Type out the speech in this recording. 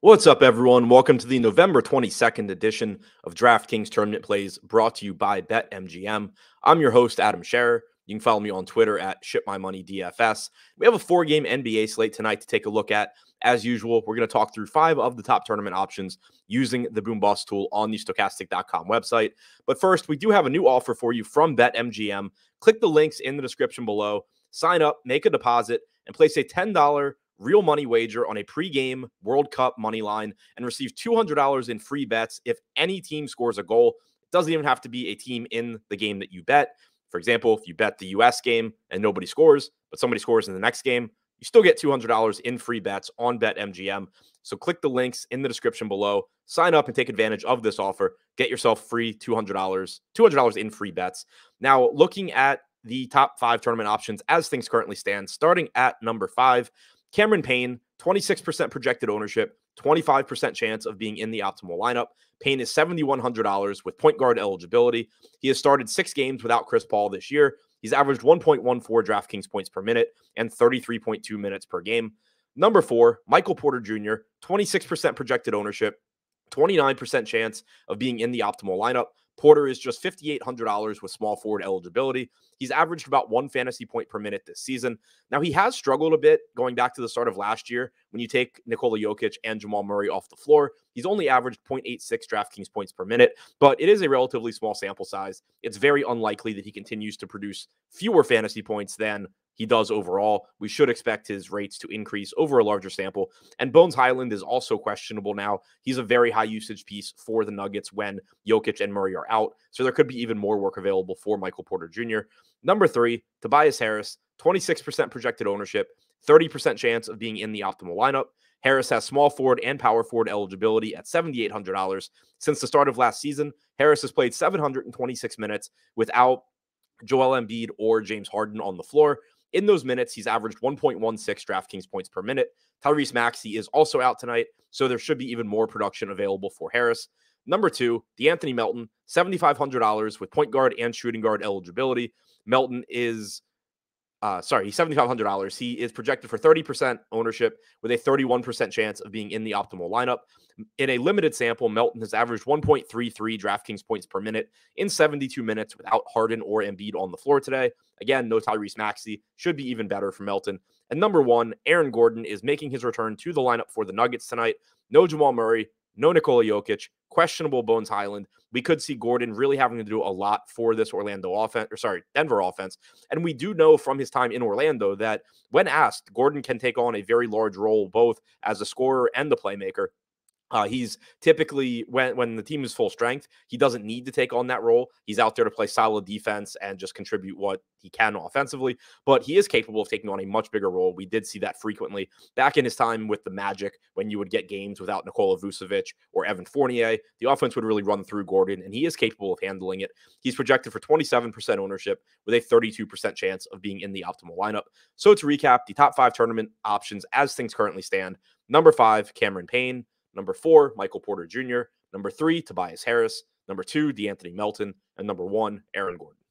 What's up, everyone? Welcome to the November 22nd edition of DraftKings Tournament Plays, brought to you by BetMGM. I'm your host, Adam Scherer. You can follow me on Twitter at ShipMyMoney DFS. We have a four-game NBA slate tonight to take a look at. As usual, we're going to talk through 5 of the top tournament options using the Boom Boss tool on the Stokastic.com website. But first, we do have a new offer for you from BetMGM. Click the links in the description below. Sign up, make a deposit, and place a $10 real money wager on a pregame World Cup money line and receive $200 in free bets if any team scores a goal. It doesn't even have to be a team in the game that you bet. For example, if you bet the US game and nobody scores, but somebody scores in the next game, you still get $200 in free bets on BetMGM. So click the links in the description below, sign up and take advantage of this offer. Get yourself free $200 in free bets. Now, looking at the top 5 tournament options as things currently stand, starting at number 5, Cameron Payne, 26% projected ownership, 25% chance of being in the optimal lineup. Payne is $7,100 with point guard eligibility. He has started 6 games without Chris Paul this year. He's averaged 1.14 DraftKings points per minute and 33.2 minutes per game. Number 4, Michael Porter Jr., 26% projected ownership, 29% chance of being in the optimal lineup. Porter is just $5,800 with small forward eligibility. He's averaged about 1 fantasy point per minute this season. Now, he has struggled a bit going back to the start of last year. When you take Nikola Jokic and Jamal Murray off the floor, he's only averaged 0.86 DraftKings points per minute, but it is a relatively small sample size. It's very unlikely that he continues to produce fewer fantasy points than he does overall. We should expect his rates to increase over a larger sample. And Bones Highland is also questionable now. He's a very high usage piece for the Nuggets when Jokic and Murray are out. So there could be even more work available for Michael Porter Jr. Number 3, Tobias Harris, 26% projected ownership, 30% chance of being in the optimal lineup. Harris has small forward and power forward eligibility at $7,800. Since the start of last season, Harris has played 726 minutes without Joel Embiid or James Harden on the floor. In those minutes, he's averaged 1.16 DraftKings points per minute. Tyrese Maxey is also out tonight, so there should be even more production available for Harris. Number 2, DeAnthony Melton, $7,500 with point guard and shooting guard eligibility. Melton is he's $7,500. He is projected for 30% ownership with a 31% chance of being in the optimal lineup. In a limited sample, Melton has averaged 1.33 DraftKings points per minute in 72 minutes without Harden or Embiid on the floor today. Again, no Tyrese Maxey. Should be even better for Melton. And number 1, Aaron Gordon is making his return to the lineup for the Nuggets tonight. No Jamal Murray, no Nikola Jokic, questionable Bones Highland. We could see Gordon really having to do a lot for this Denver offense. And we do know from his time in Orlando that when asked, Gordon can take on a very large role both as a scorer and the playmaker. He's typically, when the team is full strength, he doesn't need to take on that role. He's out there to play solid defense and just contribute what he can offensively, but he is capable of taking on a much bigger role. We did see that frequently back in his time with the Magic when you would get games without Nikola Vucevic or Evan Fournier. The offense would really run through Gordon, and he is capable of handling it. He's projected for 27% ownership with a 32% chance of being in the optimal lineup. So to recap, the top 5 tournament options as things currently stand: number 5, Cameron Payne. Number 4, Michael Porter Jr. Number 3, Tobias Harris. Number 2, DeAnthony Melton. And number 1, Aaron Gordon.